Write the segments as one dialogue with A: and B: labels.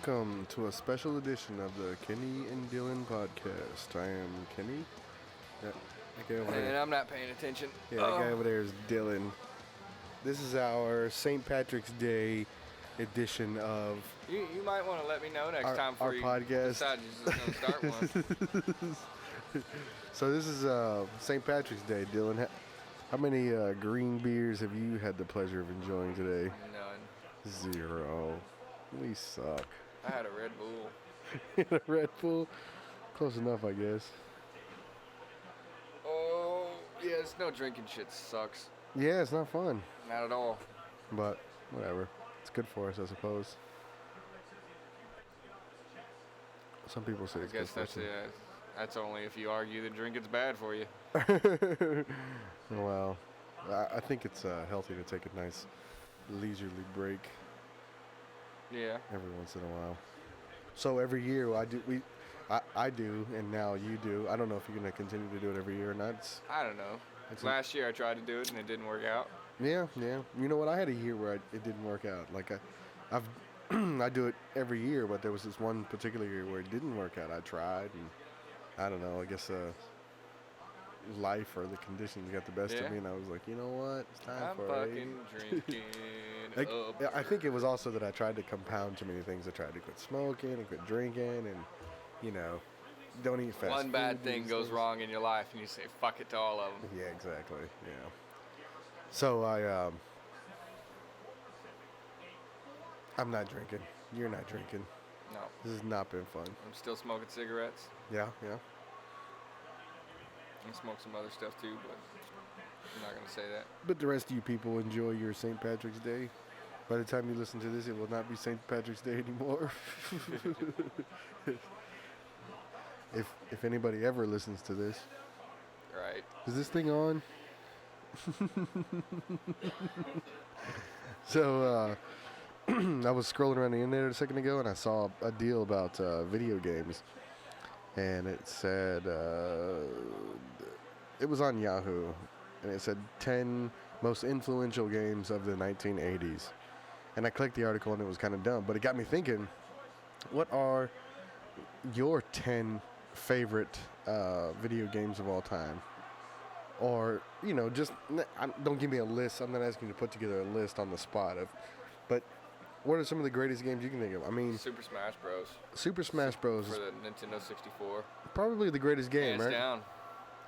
A: welcome to a special edition of the Kenny and Dylan podcast. I am Kenny. That guy over
B: And
A: there.
B: I'm not paying attention.
A: Yeah, that guy over there is Dylan. This is our St. Patrick's Day edition of
B: You might want to let me know next
A: our,
B: time before
A: our
B: you
A: podcast.
B: decide you're just going to start one.
A: So this is St. Patrick's Day, Dylan. How many green beers have you had the pleasure of enjoying today?
B: None.
A: 0. We suck.
B: I had a Red Bull.
A: A Red Bull? Close enough, I guess.
B: Oh, yeah, it's no drinking shit sucks.
A: Yeah, it's not fun.
B: Not at all.
A: But whatever. It's good for us, I suppose. Some people say
B: I
A: it's
B: guess
A: good for us.
B: that's only if you argue that drinking's bad for you.
A: Well, I think it's healthy to take a nice leisurely break
B: Yeah.
A: every once in a while. So every year I do, and now you do. I don't know if you're going to continue to do it every year or not.
B: I don't know.
A: It's
B: Last year I tried to do it and it didn't work out.
A: Yeah. You know what? I had a year where it didn't work out. Like I've I do it every year, but there was this one particular year where it didn't work out. I tried, and I don't know. I guess life or the conditions got the best of me, and I was like, you know what? It's time
B: I'm
A: for
B: fucking drinking.
A: I think it was also that I tried to compound too many things. I tried to quit smoking and quit drinking, and don't eat fast.
B: One bad
A: food
B: thing
A: these
B: goes
A: days.
B: wrong in your life, and you say fuck it to all of them.
A: Yeah, exactly. Yeah. So I'm not drinking. You're not drinking.
B: No,
A: This has not been fun.
B: I'm still smoking cigarettes.
A: Yeah.
B: I smoke some other stuff too, but I'm not gonna say that.
A: But the rest of you people enjoy your St. Patrick's Day. By the time you listen to this, it will not be St. Patrick's Day anymore. If anybody ever listens to this.
B: Right.
A: Is this thing on? So, I was scrolling around the internet a second ago, and I saw a deal about video games. And it said, it was on Yahoo, and it said 10 most influential games of the 1980s. And I clicked the article, and it was kind of dumb, but it got me thinking, what are your 10 favorite video games of all time? Or, just, don't give me a list. I'm not asking you to put together a list on the spot but what are some of the greatest games you can think of? I mean,
B: Super Smash Bros.
A: Super Smash Bros.
B: For
A: is
B: the Nintendo 64.
A: probably the greatest game, right?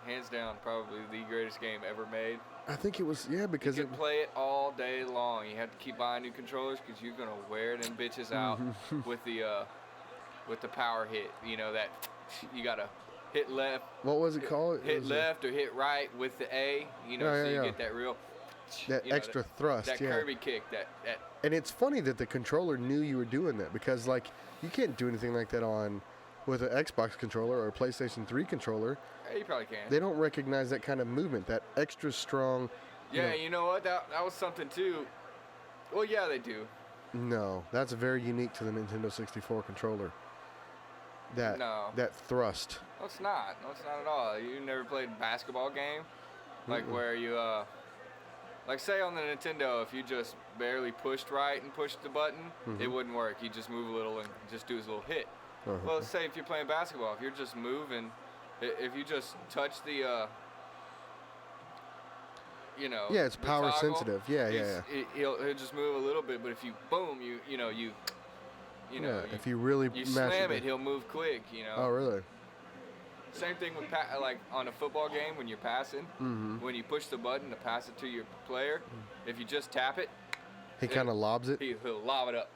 B: Hands down, probably the greatest game ever made.
A: I think it was, because
B: You can play it all day long. You have to keep buying new controllers because you're gonna wear them bitches out with the power hit. That you gotta hit left.
A: what was it called?
B: Hit left or hit right with the A. So you get that real.
A: That extra thrust,
B: That
A: yeah.
B: Kirby kick. That.
A: And it's funny that the controller knew you were doing that because, you can't do anything like that with an Xbox controller or a PlayStation 3 controller.
B: You probably can.
A: They don't recognize that kind of movement, that extra strong.
B: Yeah, you know what? That was something too. Well, yeah, they do.
A: No, that's very unique to the Nintendo 64 controller. That thrust.
B: No, it's not. No, it's not at all. You never played a basketball game? Where you, say on the Nintendo, if you just barely pushed right and pushed the button, it wouldn't work. You just move a little and just do his little hit.
A: Uh-huh.
B: Well, say if you're playing basketball, if you're just moving, if you just touch the,
A: Yeah, it's
B: the
A: power
B: toggle,
A: sensitive. Yeah.
B: He'll just move a little bit, but if you boom,
A: If you really
B: you
A: mash
B: slam it, he'll move quick.
A: Oh, really?
B: Same thing with on a football game when you're passing.
A: Mm-hmm.
B: When you push the button to pass it to your player, if you just tap it,
A: He kind of lobs it.
B: he'll lob it up.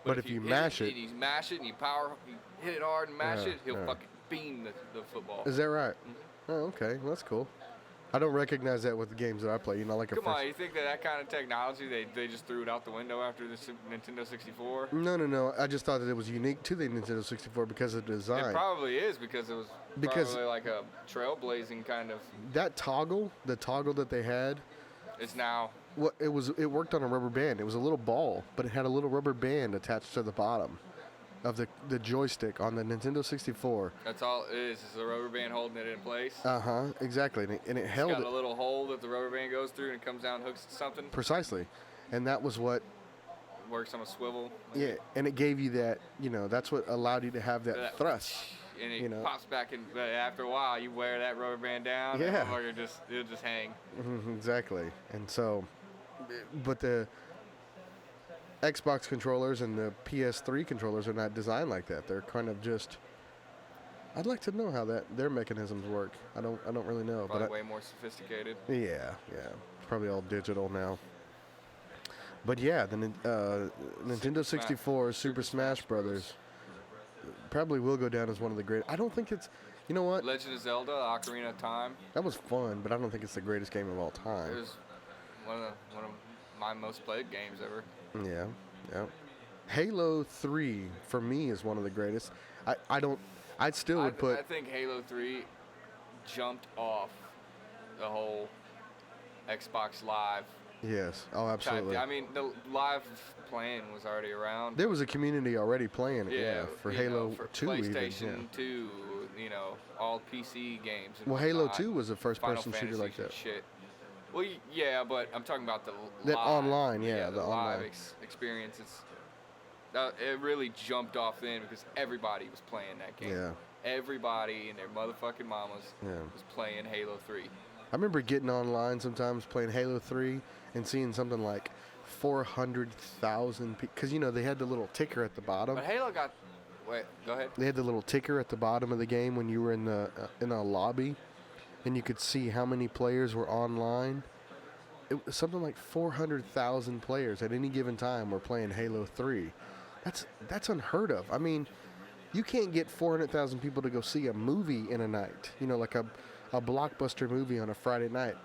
A: But if you mash it,
B: and you mash it, and you hit it hard and mash
A: Yeah,
B: it, he'll
A: yeah.
B: fucking beam the football.
A: Is that right? Oh, okay. Well, that's cool. I don't recognize that with the games that I play.
B: Come on, you think that kind of technology, they just threw it out the window after the Nintendo 64?
A: No. I just thought that it was unique to the Nintendo 64 because of the design.
B: It probably is because it was probably like a trailblazing kind of.
A: That toggle, the toggle that they had,
B: It's now.
A: it worked on a rubber band. It was a little ball, but it had a little rubber band attached to the bottom of the joystick on the Nintendo 64.
B: That's all it is. It's a rubber band holding it in place.
A: Exactly. And it held
B: It's got
A: it.
B: a little hole that the rubber band goes through and it comes down and hooks to something.
A: Precisely. And that was what
B: works on a swivel.
A: Yeah, and it gave you that, that's what allowed you to have that thrust.
B: And it pops back in. But after a while, you wear that rubber band down.
A: Yeah.
B: And it'll just hang.
A: Exactly. And so, but the Xbox controllers and the PS3 controllers are not designed like that. They're kind of just. I'd like to know how their mechanisms work. I don't really know.
B: Probably
A: but
B: way more sophisticated.
A: Yeah. Probably all digital now. But yeah, the Nintendo 64 Super Smash Brothers probably will go down as one of the great. I don't think it's. You know what?
B: Legend of Zelda: Ocarina of Time.
A: That was fun, but I don't think it's the greatest game of all time.
B: It was one of my most played games ever.
A: Yeah. Halo 3 for me is one of the greatest. I
B: think Halo 3 jumped off the whole Xbox Live.
A: Yes. Oh, absolutely.
B: I mean, the live playing was already around.
A: There was a community already playing it. Yeah. For Halo 2
B: PlayStation 2, all PC games.
A: Well, Halo 2 was a first-person shooter like that.
B: Shit. Well, yeah, but I'm talking about the
A: that
B: live,
A: online, the
B: live
A: online
B: experience. It really jumped off then because everybody was playing that game.
A: Yeah.
B: Everybody and their motherfucking mamas was playing Halo 3.
A: I remember getting online sometimes playing Halo 3 and seeing something like 400,000 people. Because, they had the little ticker at the bottom.
B: But Halo got... Wait, go ahead.
A: They had the little ticker at the bottom of the game when you were in a lobby. And you could see how many players were online. It was something like 400,000 players at any given time were playing Halo 3. That's unheard of. I mean, you can't get 400,000 people to go see a movie in a night. Like a blockbuster movie on a Friday night.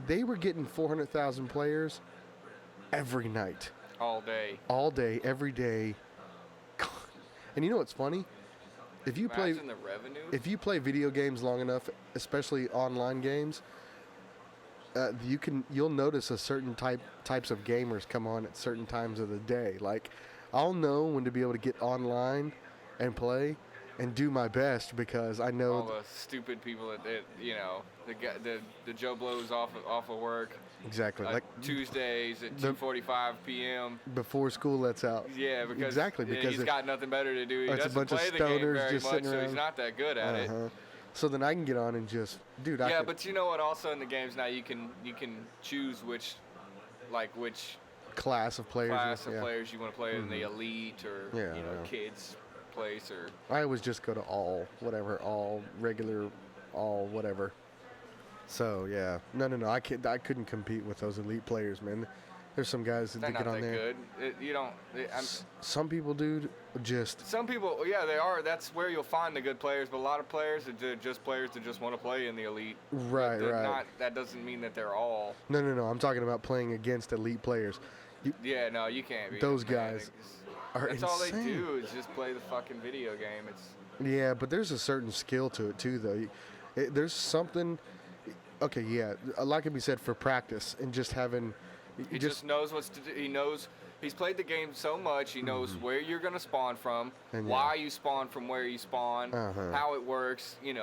A: They were getting 400,000 players every night.
B: All day.
A: All day, every day. And you know what's funny? If you play
B: revenue?
A: Video games long enough, especially online games, you'll notice a certain types of gamers come on at certain times of the day. Like, I'll know when to be able to get online and play and do my best because I know
B: all the stupid people that the Joe Blows off of work.
A: Exactly.
B: Like Tuesdays at 2:45 p.m.
A: before school lets out.
B: Yeah, because he's got nothing better to do. He
A: doesn't play the game very much,
B: so he's not that good at it.
A: So then I can get on and just, dude.
B: But you know what? Also in the games now, you can choose which
A: class of players
B: players you want to play in the elite or kids place or.
A: I always just go to all regular, all whatever. So yeah, no, I couldn't compete with those elite players, man. There's some guys that get on there.
B: They're not that good.
A: Some people, dude, just.
B: Some people, yeah, they are. That's where you'll find the good players. But a lot of players are just players that just want to play in the elite.
A: Right.
B: That doesn't mean that they're all.
A: No. I'm talking about playing against elite players.
B: You can't be.
A: Those guys are
B: That's
A: insane.
B: all they do is just play the fucking video game.
A: Yeah, but there's a certain skill to it too, though. There's something. Okay, yeah, a lot can be said for practice and just having.
B: He just knows what to do. He knows. He's played the game so much. He knows where you're going to spawn from, and why you spawn from where you spawn, how it works. They've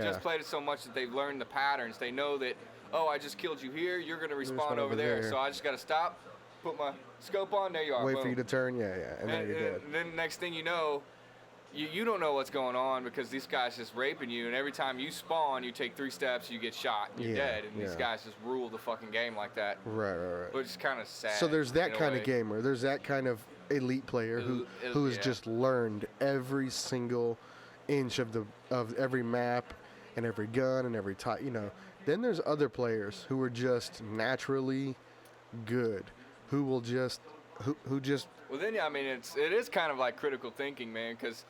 B: just played it so much that they've learned the patterns. They know that, I just killed you here. You're going to respawn over there. So I just got to stop, put my scope on. There you are.
A: Wait
B: boom.
A: for you to turn. Yeah. And then you're dead.
B: Then next thing you know, you don't know what's going on because these guys just raping you, and every time you spawn, you take 3 steps, you get shot, and you're dead, and these guys just rule the fucking game like that.
A: Right.
B: Which is kind of sad.
A: So there's that kind of gamer. There's that kind of elite player who has just learned every single inch of every map and every gun and every type. Then there's other players who are just naturally good, who will just who just.
B: Well, then it is kind of like critical thinking, man, because.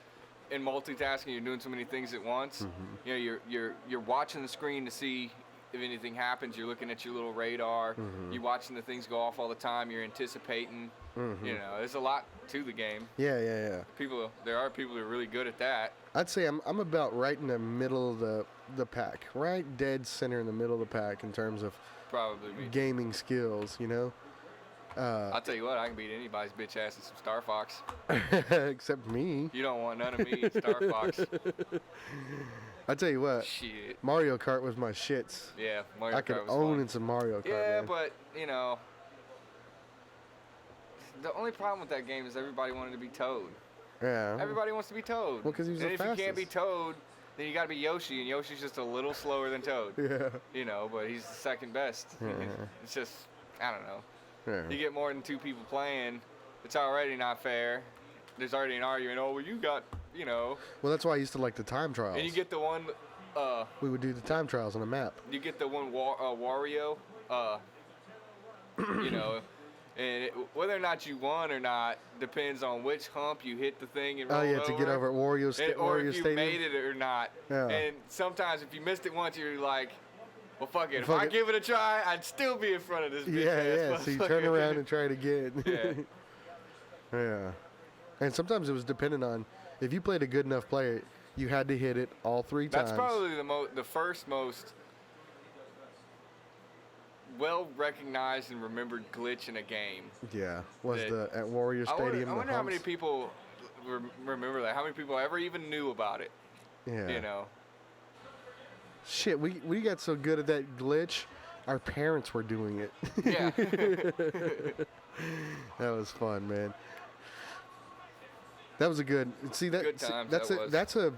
B: In multitasking, you're doing so many things at once. You're watching the screen to see if anything happens. You're looking at your little radar. You're watching the things go off all the time. You're anticipating. There's a lot to the game.
A: Yeah.
B: There are people who are really good at that.
A: I'd say I'm about right in the middle of the pack, right dead center in the middle of the pack in terms of
B: probably
A: gaming skills.
B: I'll tell you what, I can beat anybody's bitch ass in some Star Fox.
A: Except me.
B: You don't want none of me in Star Fox.
A: I tell you what.
B: Shit.
A: Mario Kart was my shits.
B: Yeah, Mario Kart was
A: I could own
B: fun.
A: in some Mario Kart.
B: Yeah,
A: man.
B: but the only problem with that game is everybody wanted to be Toad.
A: Yeah.
B: Everybody wants to be Toad.
A: Well, 'cause he was
B: and
A: the
B: if you can't be
A: fastest.
B: Toad, then you got to be Yoshi, and Yoshi's just a little slower than Toad.
A: Yeah.
B: You know, but he's the second best. It's just, I don't know.
A: Yeah.
B: You get more than 2 people playing, it's already not fair. There's already an argument. Oh, well, you got, you know.
A: Well, that's why I used to like the time trials.
B: And you get the one.
A: We would do the time trials on a map.
B: You get the one Wario. You know. And whether or not you won or not depends on which hump you hit the thing and roll
A: Oh yeah, to get over at Wario,
B: or
A: Wario
B: if you
A: Stadium.
B: made it or not.
A: Yeah.
B: And sometimes if you missed it once, you're like, well, fuck it. If
A: Fuck
B: I
A: it.
B: give it a try, I'd still be in front of this bitch
A: Yeah,
B: ass
A: So you
B: motherfucker.
A: turn around and try it again.
B: Yeah.
A: Yeah. And sometimes it was dependent on if you played a good enough player, you had to hit it all 3 times.
B: That's probably the first most well-recognized and remembered glitch in a game.
A: Yeah. Was
B: that-
A: at Warrior
B: I
A: Stadium.
B: wonder
A: the
B: how many
A: humps.
B: people remember that. How many people ever even knew about it?
A: Yeah.
B: You know.
A: Shit, we got so good at that glitch, our parents were doing it.
B: Yeah.
A: That was fun, man. That was a good. See that.
B: Good times,
A: that's
B: that
A: a
B: was.
A: that's a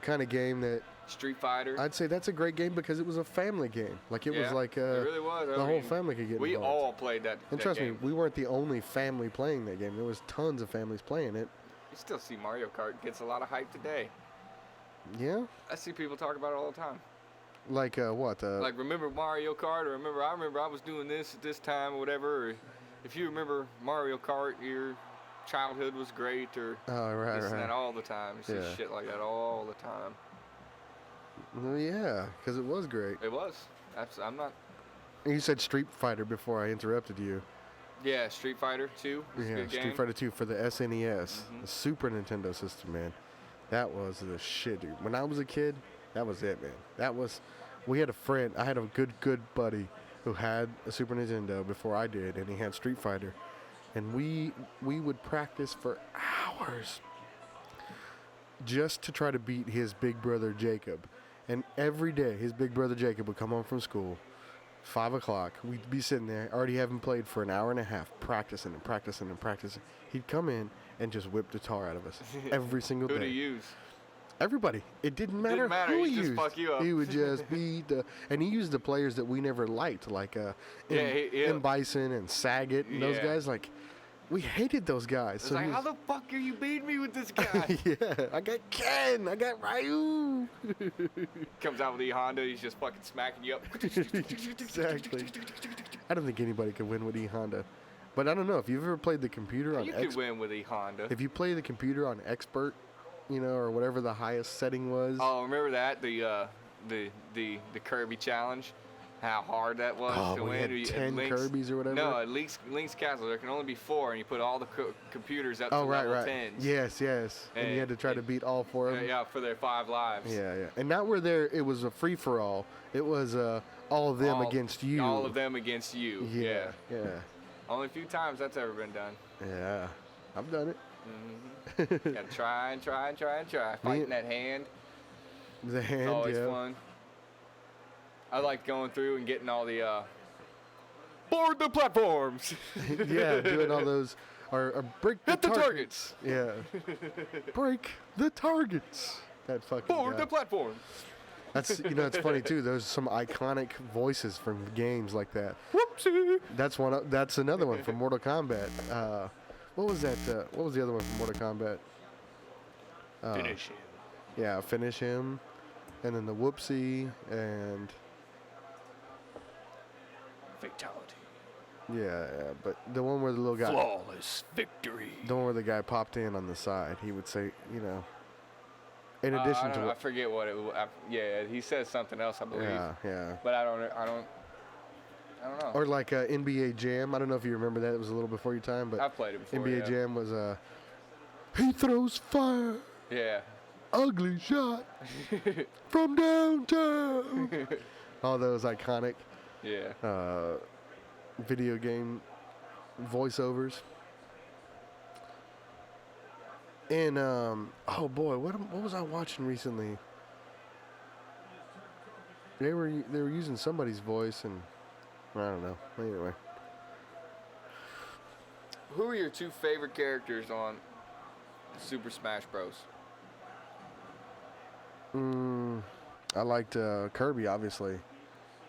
A: kind of game that
B: Street Fighter.
A: I'd say that's a great game because it was a family game. Like it was
B: Yeah,
A: like
B: it really was.
A: the whole family could get
B: We
A: involved.
B: all played that.
A: And
B: that
A: trust
B: game.
A: me, we weren't the only family playing that game. There was tons of families playing it.
B: You still see Mario Kart gets a lot of hype today.
A: Yeah.
B: I see people talk about it all the time.
A: Like what?
B: Like, remember Mario Kart, or I remember I was doing this at this time, or whatever. Or if you remember Mario Kart, your childhood was great, or
A: Oh right,
B: this and
A: right.
B: that all the time. You see
A: Yeah.
B: shit like that all the time.
A: Well, yeah, because it was great.
B: It was. I'm not.
A: And you said Street Fighter before I interrupted you.
B: Yeah, Street Fighter 2. Was a
A: Yeah,
B: good game.
A: Street Fighter 2 for the SNES,
B: Mhm.
A: the Super Nintendo system, man. That was the shit, dude. When I was a kid, that was it, man. We had a friend. I had a good buddy who had a Super Nintendo before I did, and he had Street Fighter, and we would practice for hours just to try to beat his big brother Jacob. And every day, his big brother Jacob would come home from school, 5 o'clock. We'd be sitting there, already having played for an hour and a half, practicing and practicing and practicing. He'd come in and just whip the tar out of us every single
B: Who'd
A: day.
B: he use?
A: Everybody. It didn't matter, who
B: he'd
A: he
B: just
A: used.
B: fuck you up.
A: He would just beat and he used the players that we never liked, like M. Bison and Saget and those
B: Yeah.
A: guys. Like, we hated those guys.
B: It's
A: So
B: like,
A: he
B: how
A: was-
B: the fuck are you beating me with this guy?
A: yeah, I got Ken, I got Ryu.
B: Comes out with the Honda, he's just fucking smacking you up.
A: Exactly. I don't think anybody could win with E-Honda. But I don't know, if you've ever played the computer on
B: You could win with a Honda.
A: if you play the computer on expert, or whatever the highest setting was.
B: Oh, remember that? The Kirby challenge? How hard that was to
A: we
B: win.
A: had
B: At
A: 10
B: Link's-
A: Kirbys or whatever.
B: No, at Link's Castle, there can only be 4, and you put all the computers up
A: Oh,
B: to
A: right,
B: level
A: right.
B: 10s.
A: Yes. And you had to try to beat all 4 of them.
B: Yeah, for their 5 lives.
A: Yeah. And not where it was a free for all. It was all of them against you.
B: All of them against you.
A: Yeah.
B: Only a few times that's ever been done.
A: Yeah. I've done it.
B: Gotta try and try and try and try. Fighting that hand.
A: The
B: It's
A: hand,
B: always
A: yeah.
B: fun. I like going through and getting all the board the platforms.
A: Yeah, doing all those or break the
B: Hit the
A: targets. Yeah. Break the targets. That fucking
B: Board
A: guy.
B: the platform.
A: That's it's funny too. There's some iconic voices from games like that.
B: Whoopsie.
A: That's another one from Mortal Kombat. What was that? What was the other one from Mortal Kombat?
B: Finish him.
A: Yeah, finish him, and then the whoopsie, and
B: Fatality.
A: yeah. But the one where the little guy,
B: Flawless victory.
A: the one where the guy popped in on the side, he would say, in addition
B: I
A: to
B: I forget what it was. Yeah, he says something else, I believe.
A: yeah.
B: But I don't know.
A: Or like NBA Jam. I don't know if you remember that. It was a little before your time, but
B: I've played it before.
A: NBA
B: yeah.
A: Jam was he throws fire,
B: Yeah.
A: ugly shot from downtown. All those iconic
B: Yeah.
A: video game voiceovers. And oh boy, what was I watching recently? They were using somebody's voice, and I don't know. Anyway,
B: Who are your 2 favorite characters on Super Smash Bros?
A: I liked Kirby, obviously.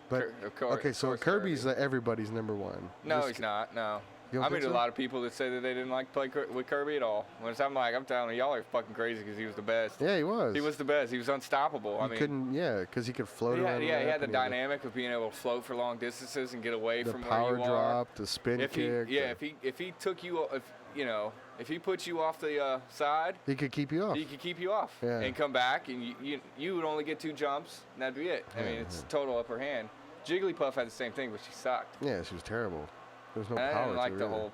A: But okay, so Kirby's everybody's number one.
B: No, he's not. No. I meet a lot of people that say that they didn't like to play with Kirby at all. When I'm telling you, y'all are fucking crazy because he was the best.
A: Yeah, he was.
B: He was the best. He was unstoppable.
A: Because he could float around.
B: Yeah, he had the dynamic of being able to float for long distances and get away from where you are.
A: The power drop, the spin kick.
B: If he took you, if he put you off the side,
A: he could keep you off.
B: He could keep you off and come back, and you would only get 2 jumps, and that'd be it. I mean, it's total upper hand. Jigglypuff had the same thing, but she sucked.
A: Yeah, she was terrible. There was no
B: power.
A: I
B: didn't like the whole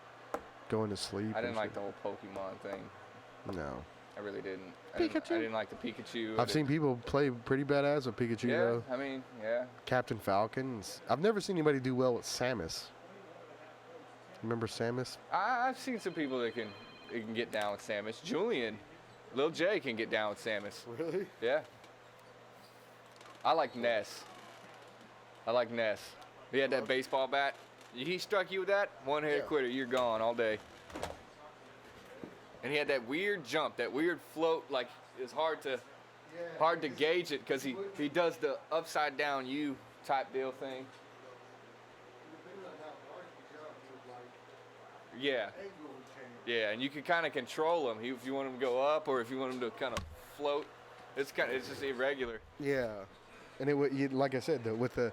A: going to sleep.
B: I didn't like the whole Pokemon thing.
A: No.
B: I really didn't.
A: Pikachu.
B: I didn't like the Pikachu.
A: I've seen people play pretty badass with Pikachu, though.
B: I mean, yeah.
A: Captain Falcon. I've never seen anybody do well with Samus. Remember Samus?
B: I've seen some people that can get down with Samus. Julian, Lil J can get down with Samus.
A: Really?
B: Yeah. I like Ness. He had that baseball bat. He struck you with that, one-hit quitter. You're gone all day. And he had that weird jump, that weird float. Like it's hard to gauge it because he does the upside down U type deal thing. Yeah. Yeah, and you can kind of control him if you want him to go up or if you want him to kind of float. It's just irregular.
A: Yeah, and like I said, with the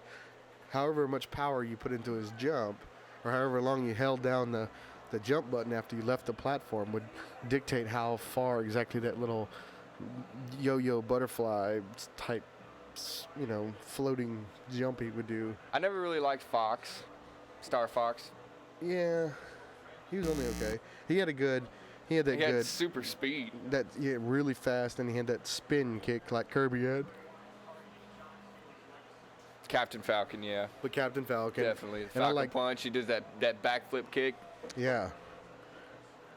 A: however much power you put into his jump, or however long you held down the jump button after you left the platform, would dictate how far exactly that little yo-yo butterfly type, floating jump he would do.
B: I never really liked Star Fox.
A: Yeah, he was only okay. He had good
B: super speed.
A: Really fast, and he had that spin kick like Kirby had.
B: Captain Falcon, yeah.
A: But Captain Falcon.
B: Definitely. Falcon Punch, he does that backflip kick.
A: Yeah.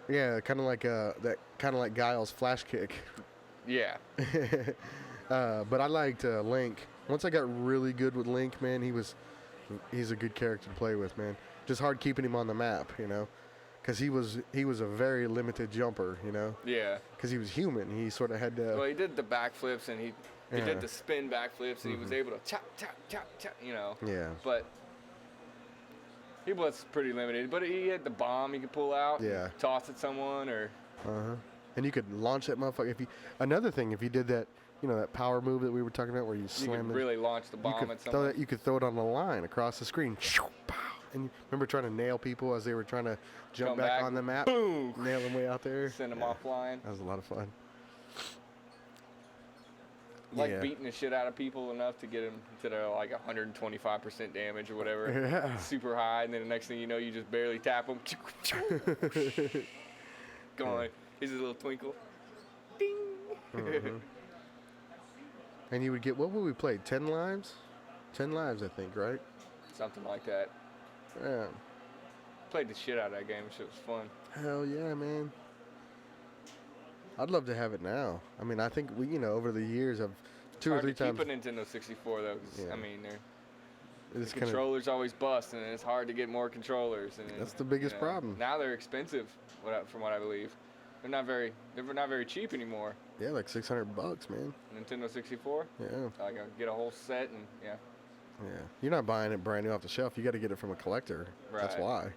A: Yeah, kind of like Guile's flash kick.
B: Yeah.
A: But I liked Link. Once I got really good with Link, man, he's a good character to play with, man. Just hard keeping him on the map, because he was a very limited jumper,
B: Yeah.
A: Because he was human. He sort of had to.
B: Well, he did the backflips and he did the spin backflips and he was able to chop,
A: Yeah.
B: But he was pretty limited. But he had the bomb he could pull out.
A: Yeah.
B: And toss at someone or.
A: And you could launch that motherfucker. Another thing, if you did that, that power move that we were talking about where you slam it.
B: You could really launch the bomb at someone.
A: You could throw it on the line across the screen. And you remember trying to nail people as they were trying to jump back on the map?
B: Boom!
A: Nail them way out there.
B: Send them off flying.
A: That was a lot of fun.
B: Beating the shit out of people enough to get them to their 125% damage or whatever.
A: Yeah.
B: Super high, and then the next thing you know, you just barely tap them. Going. Here's a little twinkle. Ding!
A: And you would get, what would we play? 10 lives? 10 lives, I think, right?
B: Something like that.
A: Yeah.
B: Played the shit out of that game. Shit was fun.
A: Hell yeah, man. I'd love to have it now. I mean, I think we, over the years, I've two or three times.
B: Keep a Nintendo 64 though, 'cause, I mean, the
A: kinda,
B: controllers always bust, and it's hard to get more controllers. And
A: that's the biggest problem.
B: Now they're expensive, from what I believe. They're not very cheap anymore.
A: Yeah, like $600, man.
B: Nintendo 64.
A: Yeah.
B: Get a whole set and yeah.
A: Yeah, you're not buying it brand new off the shelf. You got to get it from a collector.
B: Right.
A: That's why.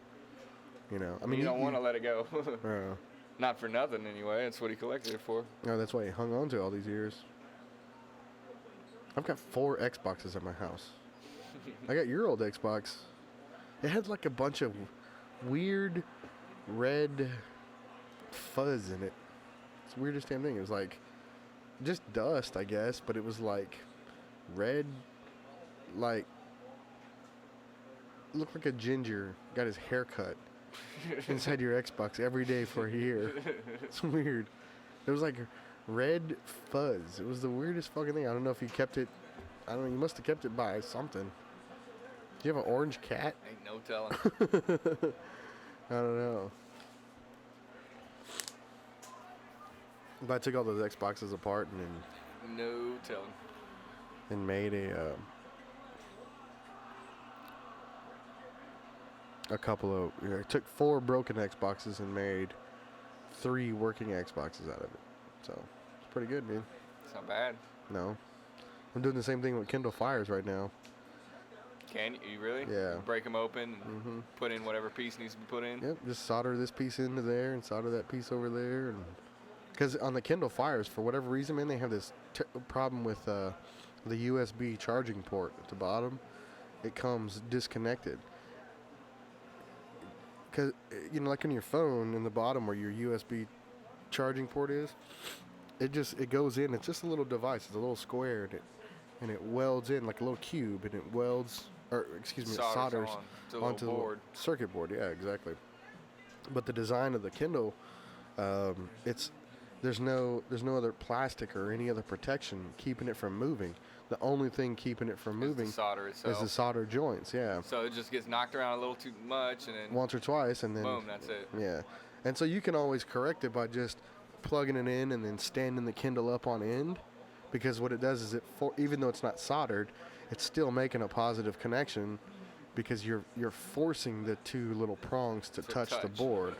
A: I mean,
B: you don't want to let it go.
A: Yeah.
B: Not for nothing, anyway. That's what he collected it for.
A: No, that's why he hung on to all these years. I've got 4 Xboxes at my house. I got your old Xbox. It had like a bunch of weird red fuzz in it. It's the weirdest damn thing. It was like just dust, I guess, but it was like red, like looked like a ginger got his hair cut inside your Xbox every day for a year. It's weird. It was like red fuzz. It was the weirdest fucking thing. I don't know if you kept it. I don't know. You must have kept it by something. Do you have an orange cat?
B: Ain't no telling.
A: I don't know. But I took all those Xboxes apart and then
B: no telling.
A: And made a a couple of. I took 4 broken Xboxes and made 3 working Xboxes out of it. So it's pretty good, man.
B: It's not bad.
A: No, I'm doing the same thing with Kindle Fires right now.
B: Can you really?
A: Yeah.
B: You break them open and put in whatever piece needs to be put in?
A: Yep, just solder this piece into there and solder that piece over there. And because on the Kindle Fires, for whatever reason, man, they have this problem with the USB charging port at the bottom. It comes disconnected. Because, like on your phone, in the bottom where your USB charging port is, it goes in. It's just a little device. It's a little square, and it welds in like a little cube, and it welds, it solders onto the
B: board.
A: Circuit board. Yeah, exactly. But the design of the Kindle, there's no other plastic or any other protection keeping it from moving. The only thing keeping it from moving
B: is the solder itself.
A: Is the solder joints. Yeah.
B: So it just gets knocked around a little too much, and then
A: once or twice, and then
B: boom, that's it.
A: Yeah, and so you can always correct it by just plugging it in and then standing the Kindle up on end, because what it does is even though it's not soldered, it's still making a positive connection, because you're forcing the 2 little prongs to touch the board.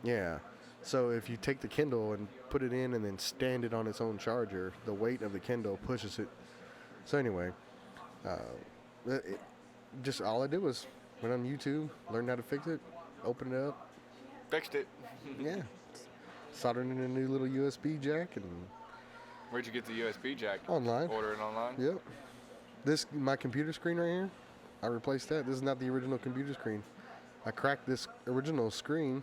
A: Yeah. So if you take the Kindle and put it in and then stand it on its own charger, the weight of the Kindle pushes it. So anyway, just all I did was went on YouTube, learned how to fix it, opened it up.
B: Fixed it.
A: Yeah. Soldered in a new little USB jack. And
B: where'd you get the USB jack?
A: Online.
B: Order it online?
A: Yep. My computer screen right here, I replaced that. This is not the original computer screen. I cracked this original screen.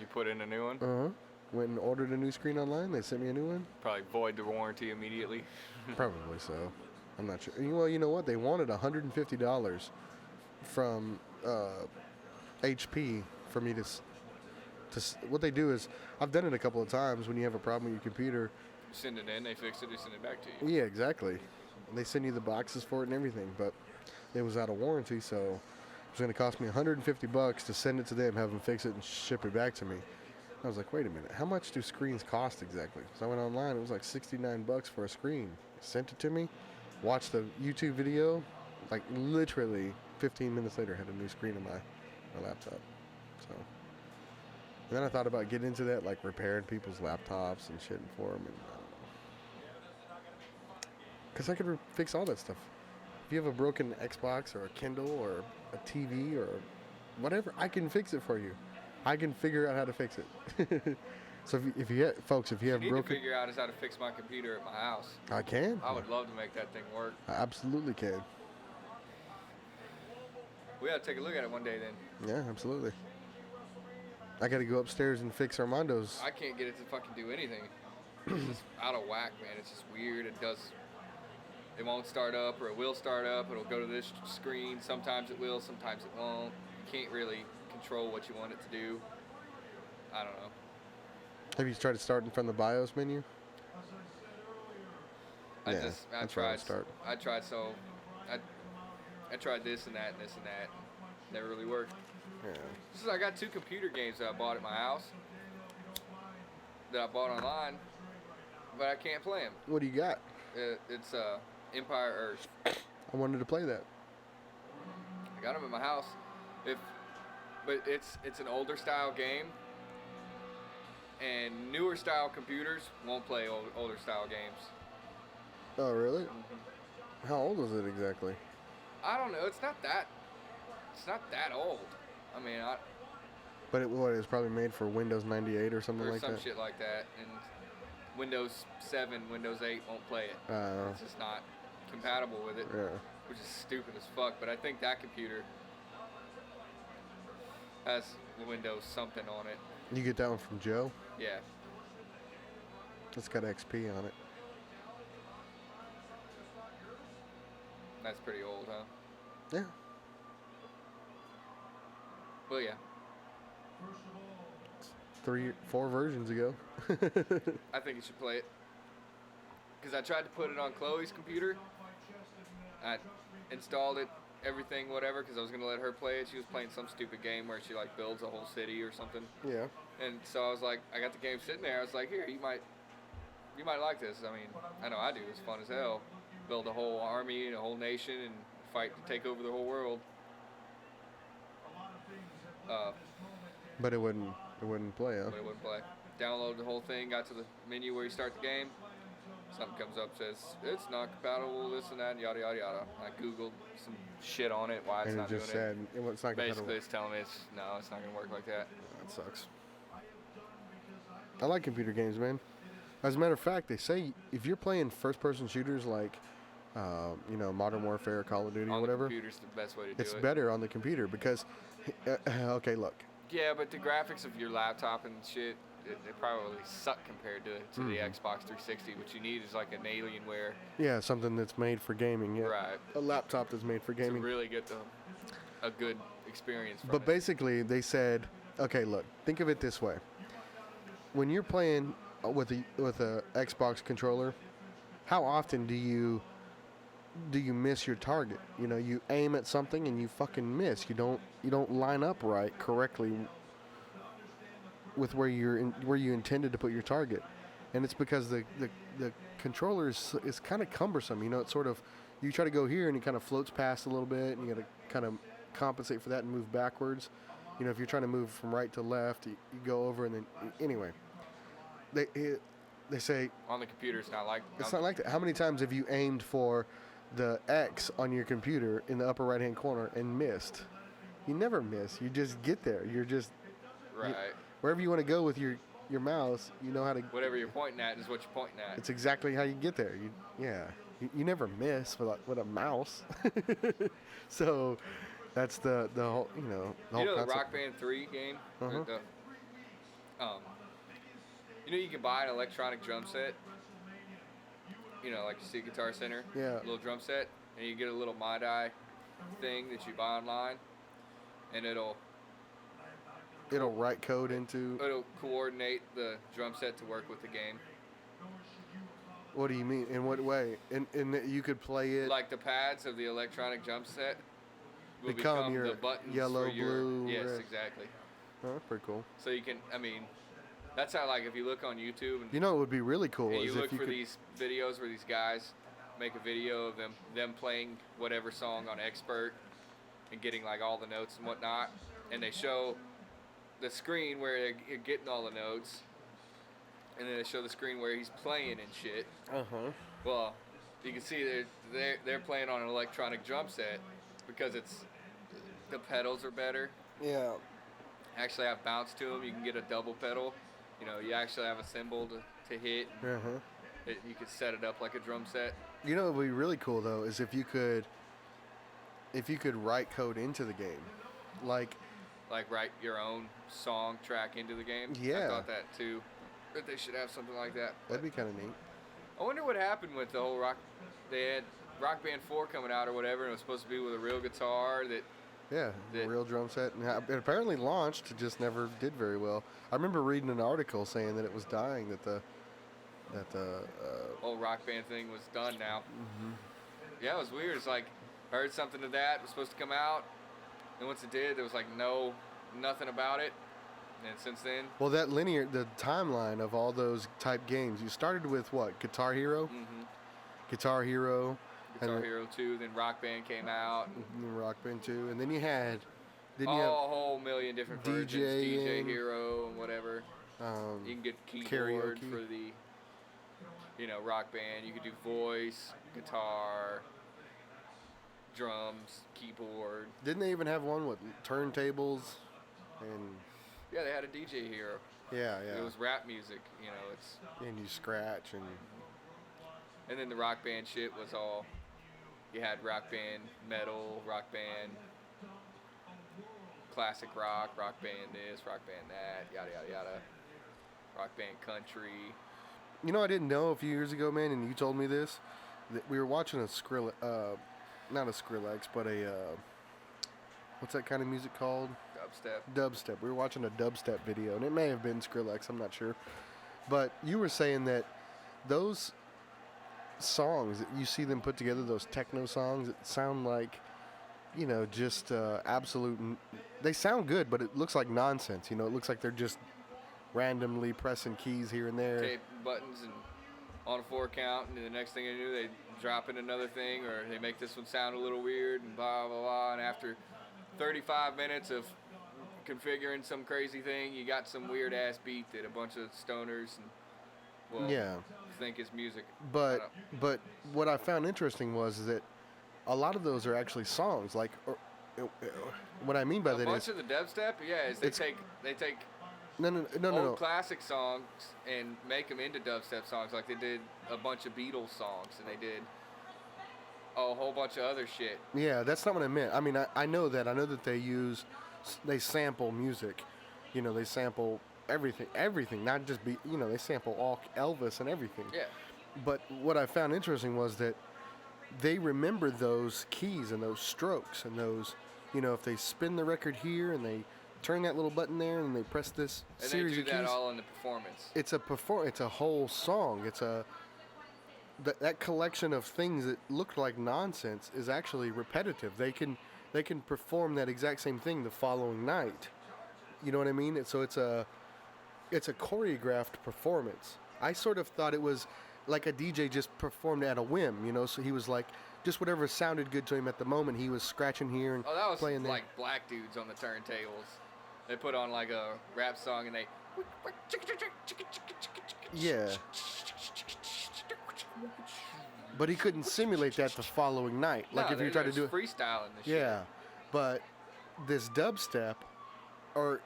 B: You put in a new one?
A: Uh-huh. Went and ordered a new screen online. They sent me a new one.
B: Probably void the warranty immediately.
A: Probably so. I'm not sure. Well, you know what? They wanted $150 from HP for me to. What they do is, I've done it a couple of times when you have a problem with your computer.
B: You send it in, they fix it, they send it back to you.
A: Yeah, exactly. They send you the boxes for it and everything, but it was out of warranty, so it was going to cost me $150 to send it to them, have them fix it, and ship it back to me. I was like, wait a minute, how much do screens cost exactly? So I went online, it was like $69 for a screen. Sent it to me, watched the YouTube video, like literally 15 minutes later, had a new screen on my laptop. So, and then I thought about getting into that, like repairing people's laptops and shit for them, and I don't know. Because I could fix all that stuff. If you have a broken Xbox or a Kindle or a TV or whatever, I can fix it for you. I can figure out how to fix it. So if you have broken,
B: need to figure out how to fix my computer at my house.
A: I can.
B: I would love to make that thing work.
A: I absolutely can.
B: We gotta take a look at it one day then.
A: Yeah, absolutely. I gotta go upstairs and fix Armando's.
B: I can't get it to fucking do anything. It's just out of whack, man. It's just weird. It won't start up, or it will start up. It'll go to this screen. Sometimes it will, sometimes it won't. You can't really control what you want it to do. I don't know.
A: Have you started starting from the BIOS menu?
B: I tried this and that and this and that. Never really worked.
A: Yeah.
B: I got 2 computer games that I bought at my house that I bought online, but I can't play them.
A: What do you got?
B: It's Empire Earth.
A: I wanted to play that.
B: I got them at my house. But it's an older style game, and newer style computers won't play older style games.
A: Oh, really? Mm-hmm. How old is it exactly?
B: I don't know. It's not that old. I mean,
A: But it was probably made for Windows 98 or something like that?
B: Or some shit like that. And Windows 7, Windows 8 won't play it. It's just not compatible with it.
A: Yeah.
B: Which is stupid as fuck. But I think that computer has Windows something on it.
A: You get that one from Joe?
B: Yeah.
A: It's got XP on it.
B: That's pretty old, huh?
A: Yeah.
B: Well, yeah.
A: 4 versions ago.
B: I think you should play it. Because I tried to put it on Chloe's computer. I installed it, everything, whatever, because I was going to let her play it. She was playing some stupid game where she, like, builds a whole city or something.
A: Yeah.
B: And so I was like, I got the game sitting there. I was like, here, you might like this. I mean, I know I do. It's fun as hell. Build a whole army and a whole nation and fight to take over the whole world. uh,
A: But it wouldn't play, huh?
B: but it wouldn't play. Download the whole thing, got to the menu where you start the game. Something comes up, says it's not compatible, this and that, and yada yada yada. I googled some shit on it, why it's
A: And
B: not
A: it just
B: doing
A: said it's not
B: it. Basically,
A: compatible.
B: it's telling me it's not gonna work like that.
A: That sucks. I like computer games, man. As a matter of fact, they say if you're playing first-person shooters like, Modern Warfare, Call of Duty,
B: On
A: or
B: the
A: whatever,
B: computer's the best way to do
A: it's
B: it.
A: better on the computer because, okay, look.
B: Yeah, but the graphics of your laptop and shit, they probably suck compared to the Xbox 360. What you need is like an Alienware.
A: Yeah, something that's made for gaming. Yeah.
B: Right.
A: A laptop that's made for gaming.
B: To really get a good experience from
A: But
B: it.
A: basically, they said, okay, look, think of it this way. When you're playing with a Xbox controller, how often do you miss your target? You aim at something and you fucking miss. You don't line up right correctly with where you intended to put your target, and it's because the controller is kind of cumbersome. It's sort of, you try to go here and it kind of floats past a little bit, and you got to kind of compensate for that and move backwards. If you're trying to move from right to left, you go over, and then anyway, they say
B: on the computer, it's not like
A: that. How many times have you aimed for the X on your computer in the upper right hand corner and missed? You never miss. You just get there. You're just
B: right.
A: Wherever you want to go with your mouse, you know how to.
B: Whatever you're pointing at is what you're pointing at.
A: It's exactly how you get there. You never miss with a mouse. So that's the whole the whole
B: the
A: concept.
B: Rock Band 3 game.
A: Uh-huh.
B: You can buy an electronic drum set. Like you see at Guitar Center.
A: Yeah.
B: A little drum set, and you get a little MyDi thing that you buy online, and it'll
A: write code into.
B: It'll coordinate the drum set to work with the game.
A: What do you mean? In what way? In that you could play it.
B: Like the pads of the electronic drum set will
A: become your
B: the buttons
A: yellow,
B: for your,
A: blue,
B: yes,
A: red.
B: exactly.
A: Oh, that's pretty cool.
B: So you can, that's how, like, if you look on YouTube and
A: it would be really cool.
B: and you
A: is
B: look
A: if you
B: for
A: could,
B: these videos where these guys make a video of them playing whatever song on Expert and getting like all the notes and whatnot, and they show the screen where they're getting all the notes, and then they show the screen where he's playing and shit. Well, you can see they're playing on an electronic drum set because the pedals are better.
A: Yeah.
B: Actually have bounce to them. You can get a double pedal. You actually have a cymbal to hit. You could set it up like a drum set.
A: What would be really cool though is if you could write code into the game, like
B: write your own song track into the game.
A: Yeah.
B: I thought that too. That they should have something like that.
A: That'd be kind of neat.
B: I wonder what happened with the whole rock. They had Rock Band 4 coming out or whatever, and it was supposed to be with a real guitar that.
A: Yeah, a real drum set. And it apparently launched, it just never did very well. I remember reading an article saying that it was dying, that the
B: whole Rock Band thing was done now.
A: Mm-hmm.
B: Yeah, it was weird. It's like, I heard something of that, it was supposed to come out, and once it did, there was like nothing about it. And since then...
A: Well, the timeline of all those type games, you started with what? Guitar Hero?
B: Mm-hmm.
A: Guitar Hero.
B: Guitar Hero 2, then Rock Band came out.
A: Rock Band 2, and then you had...
B: a whole million different versions. DJ Hero and whatever. You can get keyboard
A: karaoke
B: for the, Rock Band. You could do voice, guitar, drums, keyboard.
A: Didn't they even have one with turntables and...
B: Yeah, they had a DJ Hero.
A: Yeah.
B: It was rap music, it's...
A: And you scratch and...
B: And then the Rock Band shit was all... You had Rock Band metal, Rock Band classic rock, Rock Band this, Rock Band that, yada, yada, yada. Rock Band country.
A: I didn't know a few years ago, man, and you told me this, that we were watching not a Skrillex, but a... what's that kind of music called? Dubstep. We were watching a dubstep video, and it may have been Skrillex, I'm not sure. But you were saying that those songs, that you see them put together, those techno songs, that sound like, just absolute... They sound good, but it looks like nonsense. It looks like they're just randomly pressing keys here and there.
B: Tape buttons and on a 4 count, and then the next thing they do, they drop in another thing, or they make this one sound a little weird, and blah, blah, blah. And after 35 minutes of configuring some crazy thing, you got some weird ass beat that a bunch of stoners and think is music.
A: But what I found interesting was that a lot of those are actually songs. Like, what I mean by that is
B: a bunch of the dubstep, is they take
A: no.
B: classic songs and make them into dubstep songs. Like they did a bunch of Beatles songs and they did a whole bunch of other shit.
A: Yeah, that's not what I meant. I mean, I know that. I know that they sample music. You know, they sample everything, not just they sample all Elvis and everything.
B: Yeah.
A: But what I found interesting was that they remember those keys and those strokes and those, if they spin the record here and they turn that little button there and they press this
B: and
A: series of keys.
B: And they do that all in the performance.
A: It's a whole song. It's that collection of things that looked like nonsense is actually repetitive. They can perform that exact same thing the following night. You know what I mean? So it's a choreographed performance. I sort of thought it was like a DJ just performed at a whim, so he was like, just whatever sounded good to him at the moment, he was scratching here and playing there.
B: Like black dudes on the turntables. They put on like a rap song and they...
A: Yeah. But he couldn't simulate that the following night. Like if you try to do it...
B: freestyling the shit.
A: Yeah. But this dubstep,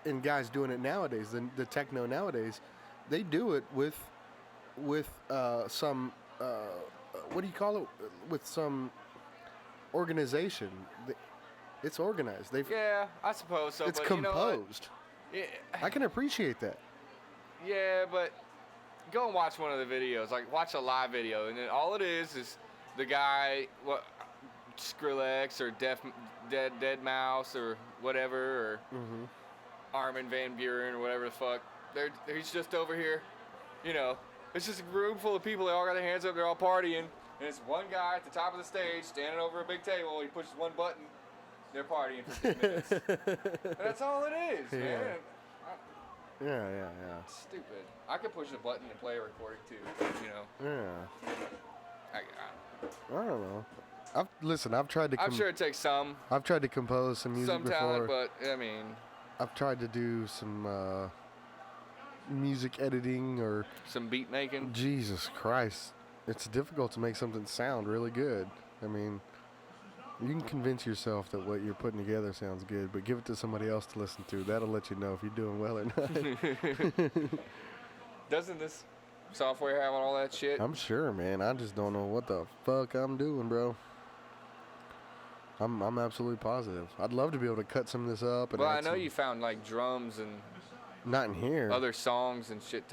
A: and guys doing it nowadays, the techno nowadays, they do it with some what do you call it? With some organization. It's organized.
B: I suppose so.
A: It's
B: but
A: composed. I can appreciate that.
B: Yeah, but go and watch one of the videos. Like watch a live video, and then all it is the guy, Skrillex or Dead Mouse or whatever, or Armin van Buuren or whatever the fuck. He's just over here, It's just a room full of people. They all got their hands up. They're all partying. And it's one guy at the top of the stage standing over a big table. He pushes one button. They're partying for 10 minutes. And that's all it is, man.
A: Yeah.
B: Stupid. I could push a button and play a recording too,
A: Yeah.
B: I
A: don't know. I've tried to...
B: I'm sure it takes some...
A: I've tried to compose some music before.
B: Some talent, but, I mean...
A: I've tried to do some music editing or...
B: Some beat making.
A: Jesus Christ. It's difficult to make something sound really good. I mean, you can convince yourself that what you're putting together sounds good, but give it to somebody else to listen to. That'll let you know if you're doing well or not.
B: Doesn't this software have all that shit?
A: I'm sure, man. I just don't know what the fuck I'm doing, bro. I'm absolutely positive. I'd love to be able to cut some of this up.
B: Well, I know you found like drums and...
A: Not in here.
B: Other songs and shit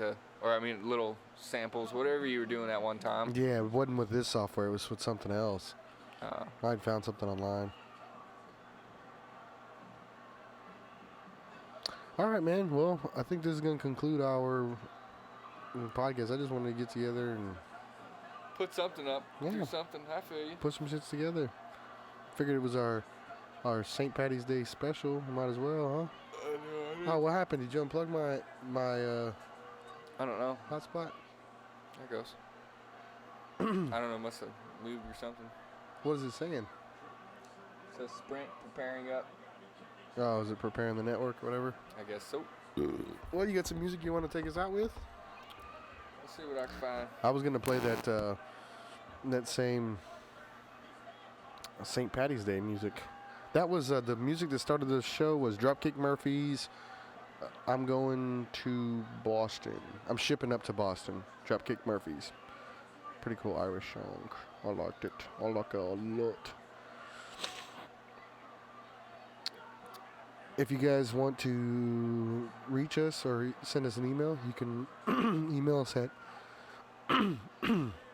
B: little samples, whatever you were doing at one time.
A: Yeah, it wasn't with this software. It was with something else. I'd found something online. All right, man. Well, I think this is going to conclude our podcast. I just wanted to get together and...
B: Put something up. Yeah. Do something. I feel you.
A: Put some shits together. Figured it was our St. Patty's Day special. Might as well, huh? Oh, what happened? Did you unplug my
B: I don't know.
A: hotspot?
B: There it goes. I don't know. Must have moved or something.
A: What is it saying? It
B: says Sprint preparing up.
A: Oh, is it preparing the network or whatever?
B: I guess so.
A: Well, you got some music you want to take us out with?
B: Let's see what I can find.
A: I was going to play that same St. Patty's Day music. That was the music that started the show was Dropkick Murphys. I'm going to Boston. I'm shipping up to Boston. Dropkick Murphys. Pretty cool Irish song. I liked it. I like it a lot. If you guys want to reach us or send us an email, you can email us at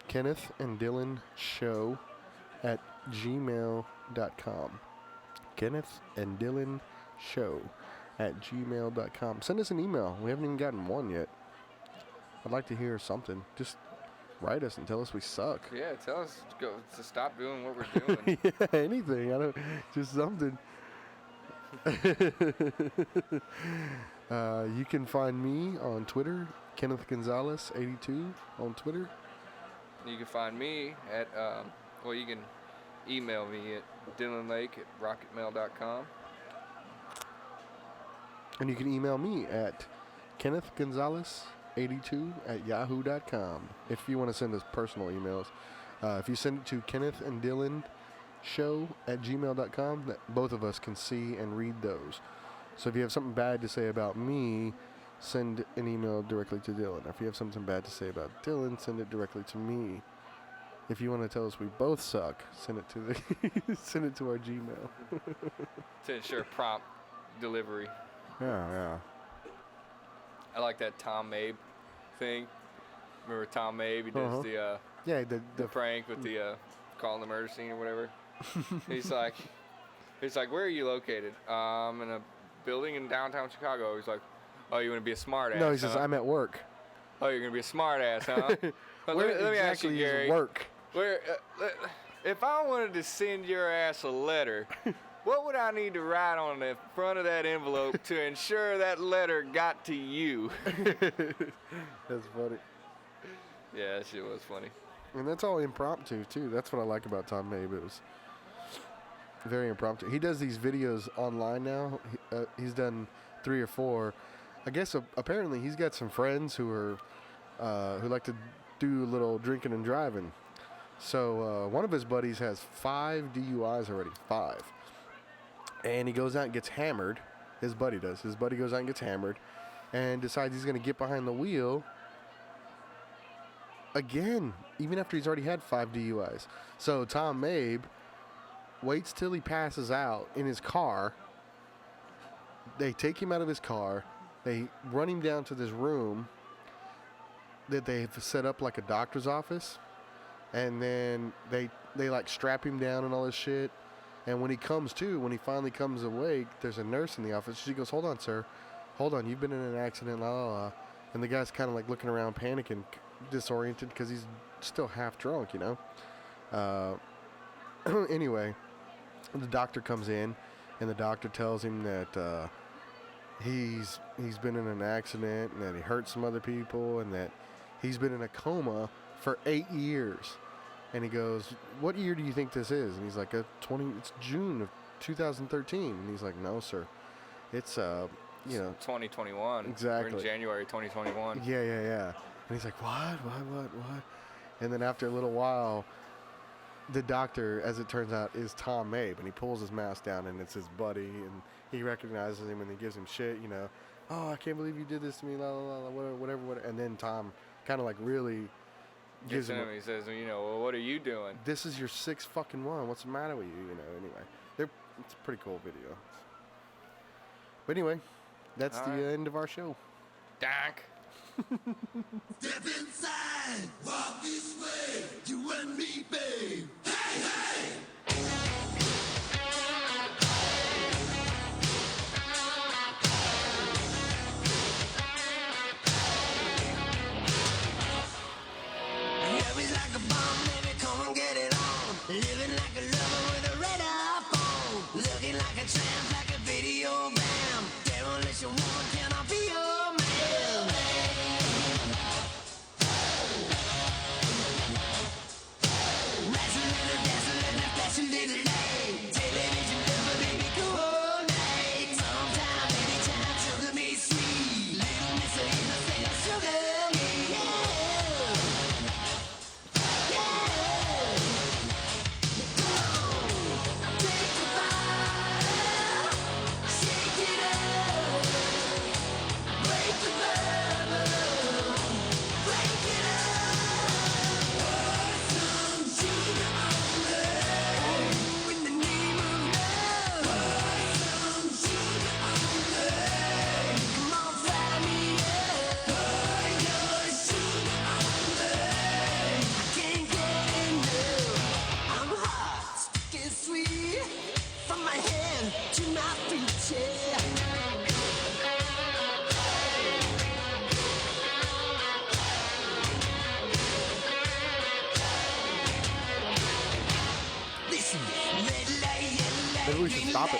A: Kenneth and Dylan Show at gmail.com. Kenneth and Dylan Show at gmail.com. Send us an email. We haven't even gotten one yet. I'd like to hear something. Just write us and tell us we suck.
B: Yeah, tell us to stop doing what we're doing.
A: Yeah, anything. Just something. You can find me on Twitter, Kenneth Gonzalez 82 on Twitter.
B: You can find me at you can email me at dylanlake@rocketmail.com.
A: And you can email me at kennethgonzalez82@yahoo.com if you want to send us personal emails. If you send it to kennethanddylanshow@gmail.com, both of us can see and read those. So if you have something bad to say about me, send an email directly to Dylan. If you have something bad to say about Dylan, send it directly to me. If you want to tell us we both suck, send it to the send it to our Gmail.
B: To ensure prompt delivery.
A: Yeah.
B: I like that Tom Mabe thing. Remember Tom Mabe? He does the prank with the calling the murder scene or whatever. He's like, where are you located? In a building in downtown Chicago. He's like, oh, you want to be a smart ass?
A: No, he says, I'm at work.
B: Oh, you're gonna be a smart ass, huh? Let me ask you, Gary.
A: Work.
B: If I wanted to send your ass a letter, what would I need to write on the front of that envelope to ensure that letter got to you?
A: That's funny.
B: Yeah, that shit was funny.
A: And that's all impromptu, too. That's what I like about Tom Mabe. It was very impromptu. He does these videos online now. He's done 3 or 4. I guess apparently he's got some friends who like to do a little drinking and driving. So one of his buddies has 5 DUIs already. 5. And he goes out and gets hammered. His buddy does. His buddy goes out and gets hammered and decides he's going to get behind the wheel again, even after he's already had 5 DUIs. So Tom Mabe waits till he passes out in his car. They take him out of his car. They run him down to this room that they have set up like a doctor's office. And then they like strap him down and all this shit. And when he finally comes awake, there's a nurse in the office. She goes, hold on, sir. Hold on. You've been in an accident. La, la, la. And the guy's kind of like looking around, panicking, disoriented because he's still half drunk, you know. Anyway, the doctor comes in, and the doctor tells him that he's been in an accident and that he hurt some other people and that he's been in a coma for 8 years. And he goes, what year do you think this is? And he's like, it's June of 2013. And he's like, no, sir. It's,
B: 2021.
A: Exactly.
B: We're in January 2021.
A: Yeah. And he's like, what? And then after a little while, the doctor, as it turns out, is Tom Mabe. And he pulls his mask down, and it's his buddy. And he recognizes him, and he gives him shit, you know. Oh, I can't believe you did this to me, la, la, la, whatever. And then Tom kind of like really gives him.
B: He says, well, what are you doing?
A: This is your 6th fucking one. What's the matter with you? Anyway. It's a pretty cool video. But anyway, that's the end of our show.
B: Donk.
C: Step inside, walk this way, you and me, babe. Hey! Living like a lover with a red iPhone. Looking like a tramp, like a video bam. Demolition woman, can I be your man? Wrestling and dancing and flashing little light. Television lover, baby, cool all night. Sometime, anytime, sugar me sweet. Little miss innocent, sugar me, yeah.
A: Maybe we should stop it.